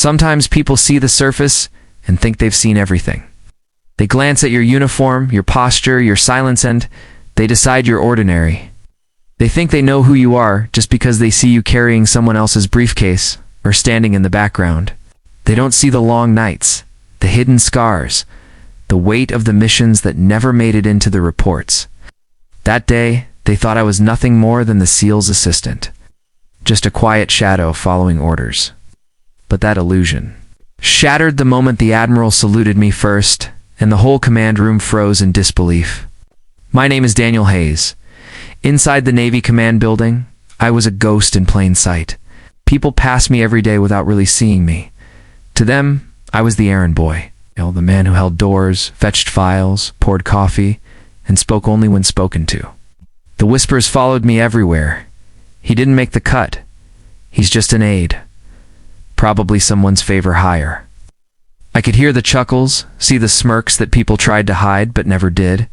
Sometimes people see the surface and think they've seen everything. They glance at your uniform, your posture, your silence, and they decide you're ordinary. They think they know who you are just because they see you carrying someone else's briefcase or standing in the background. They don't see the long nights, the hidden scars, the weight of the missions that never made it into the reports. That day, they thought I was nothing more than the SEAL's assistant, just a quiet shadow following orders. But that illusion shattered the moment the Admiral saluted me first, and the whole command room froze in disbelief. My name is Daniel Hayes. Inside the Navy command building, I was a ghost in plain sight. People passed me every day without really seeing me. To them, I was the errand boy, the man who held doors, fetched files, poured coffee, and spoke only when spoken to. The whispers followed me everywhere. He didn't make the cut. He's just an aide. Probably someone's favor hire. I could hear the chuckles, see the smirks that people tried to hide but never did.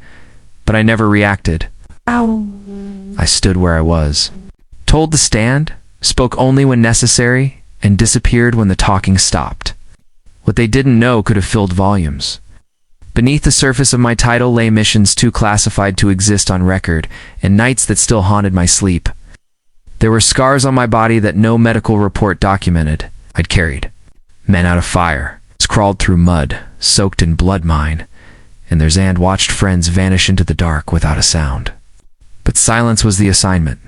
But I never reacted. Ow. I stood where I was. Told to stand, spoke only when necessary, and disappeared when the talking stopped. What they didn't know could have filled volumes. Beneath the surface of my title lay missions too classified to exist on record, and nights that still haunted my sleep. There were scars on my body that no medical report documented. I'd carried men out of fire, crawled through mud, soaked in blood mine, and watched friends vanish into the dark without a sound. But silence was the assignment.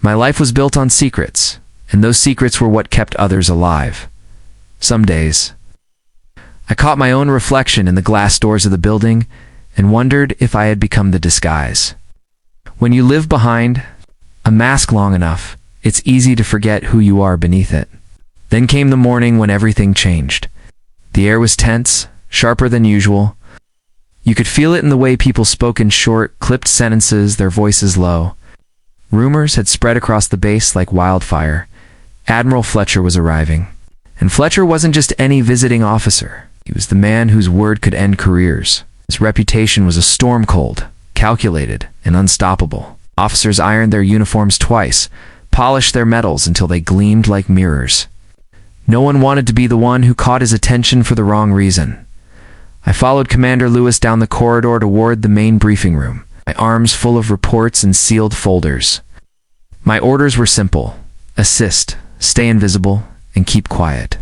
My life was built on secrets, and those secrets were what kept others alive. Some days, I caught my own reflection in the glass doors of the building and wondered if I had become the disguise. When you live behind a mask long enough, it's easy to forget who you are beneath it. Then came the morning when everything changed. The air was tense, sharper than usual. You could feel it in the way people spoke in short, clipped sentences, their voices low. Rumors had spread across the base like wildfire. Admiral Fletcher was arriving. And Fletcher wasn't just any visiting officer. He was the man whose word could end careers. His reputation was a storm cold, calculated, and unstoppable. Officers ironed their uniforms twice, polished their medals until they gleamed like mirrors. No one wanted to be the one who caught his attention for the wrong reason. I followed Commander Lewis down the corridor toward the main briefing room, my arms full of reports and sealed folders. My orders were simple: assist, stay invisible, and keep quiet.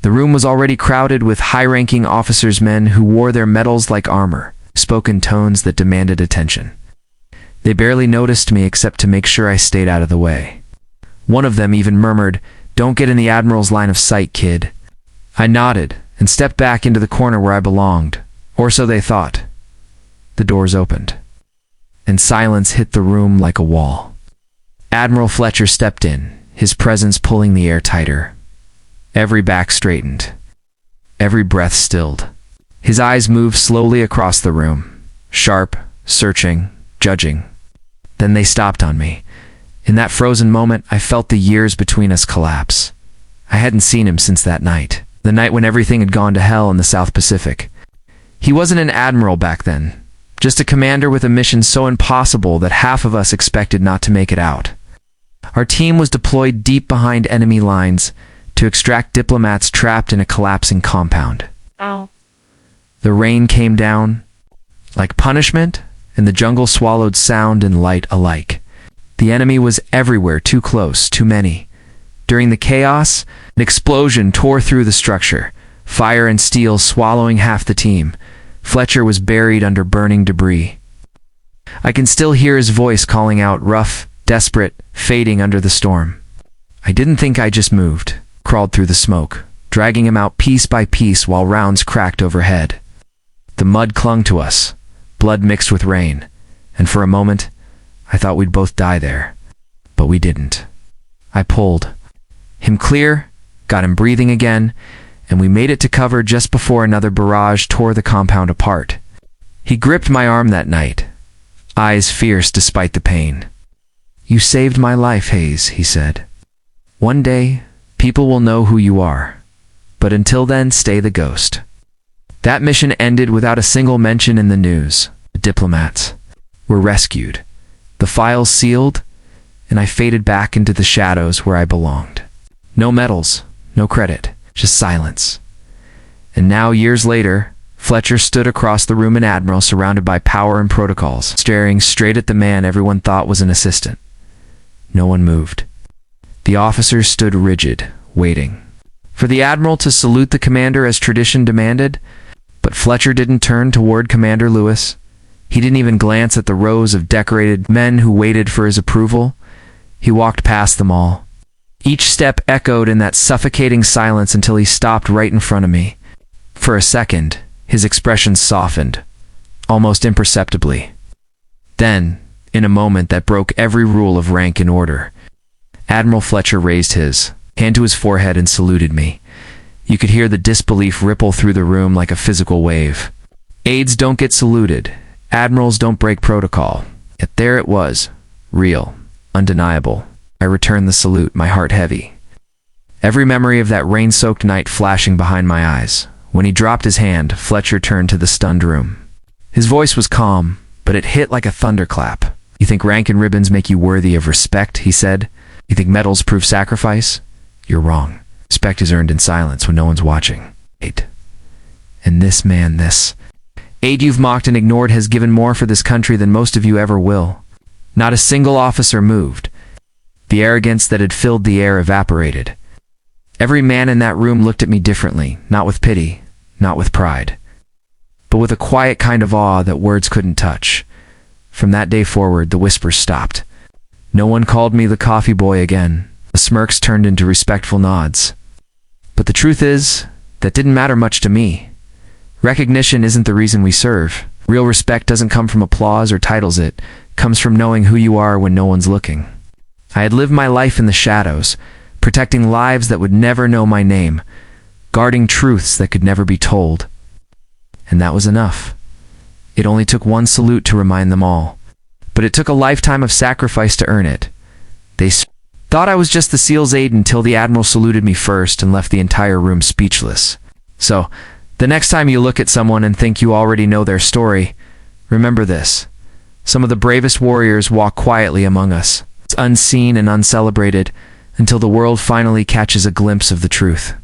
The room was already crowded with high-ranking officers' men who wore their medals like armor, spoke in tones that demanded attention. They barely noticed me except to make sure I stayed out of the way. One of them even murmured, "Don't get in the Admiral's line of sight, kid." I nodded and stepped back into the corner where I belonged, or so they thought. The doors opened, and silence hit the room like a wall. Admiral Fletcher stepped in, his presence pulling the air tighter. Every back straightened, every breath stilled. His eyes moved slowly across the room, sharp, searching, judging. Then they stopped on me. In that frozen moment, I felt the years between us collapse. I hadn't seen him since that night, the night when everything had gone to hell in the South Pacific. He wasn't an admiral back then, just a commander with a mission so impossible that half of us expected not to make it out. Our team was deployed deep behind enemy lines to extract diplomats trapped in a collapsing compound. Ow. The rain came down like punishment, and the jungle swallowed sound and light alike. The enemy was everywhere, too close, too many. During the chaos, an explosion tore through the structure, fire and steel swallowing half the team. Fletcher was buried under burning debris. I can still hear his voice calling out, rough, desperate, fading under the storm. I didn't think I just moved, crawled through the smoke, dragging him out piece by piece while rounds cracked overhead. The mud clung to us, blood mixed with rain, and for a moment, I thought we'd both die there. But we didn't. I pulled him clear, got him breathing again, and we made it to cover just before another barrage tore the compound apart. He gripped my arm that night, eyes fierce despite the pain. "You saved my life, Hayes," he said. "One day, people will know who you are. But until then, stay the ghost." That mission ended without a single mention in the news. The diplomats were rescued, the files sealed, and I faded back into the shadows where I belonged. No medals, no credit, just silence. And now, years later, Fletcher stood across the room in Admiral, surrounded by power and protocols, staring straight at the man everyone thought was an assistant. No one moved. The officers stood rigid, waiting for the Admiral to salute the commander as tradition demanded, but Fletcher didn't turn toward Commander Lewis. He didn't even glance at the rows of decorated men who waited for his approval. He walked past them all. Each step echoed in that suffocating silence until he stopped right in front of me. For a second, his expression softened, almost imperceptibly. Then, in a moment that broke every rule of rank and order, Admiral Fletcher raised his hand to his forehead and saluted me. You could hear the disbelief ripple through the room like a physical wave. Aides don't get saluted. Admirals don't break protocol. Yet there it was, real, undeniable. I returned the salute, my heart heavy. Every memory of that rain-soaked night flashing behind my eyes. When he dropped his hand, Fletcher turned to the stunned room. His voice was calm, but it hit like a thunderclap. You think rank and ribbons make you worthy of respect, he said. You think medals prove sacrifice? You're wrong. Respect is earned in silence when no one's watching. Aide. And this man, this aide you've mocked and ignored has given more for this country than most of you ever will. Not a single officer moved. The arrogance that had filled the air evaporated. Every man in that room looked at me differently, not with pity, not with pride, but with a quiet kind of awe that words couldn't touch. From that day forward, the whispers stopped. No one called me the coffee boy again. The smirks turned into respectful nods. But the truth is, that didn't matter much to me. Recognition isn't the reason we serve. Real respect doesn't come from applause or titles, it comes from knowing who you are when no one's looking. I had lived my life in the shadows, protecting lives that would never know my name, guarding truths that could never be told. And that was enough. It only took one salute to remind them all, but it took a lifetime of sacrifice to earn it. They thought I was just the SEAL's aide until the Admiral saluted me first and left the entire room speechless. So, the next time you look at someone and think you already know their story, remember this. Some of the bravest warriors walk quietly among us, unseen and uncelebrated, until the world finally catches a glimpse of the truth.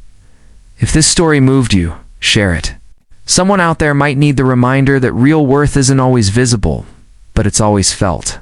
If this story moved you, share it. Someone out there might need the reminder that real worth isn't always visible, but it's always felt.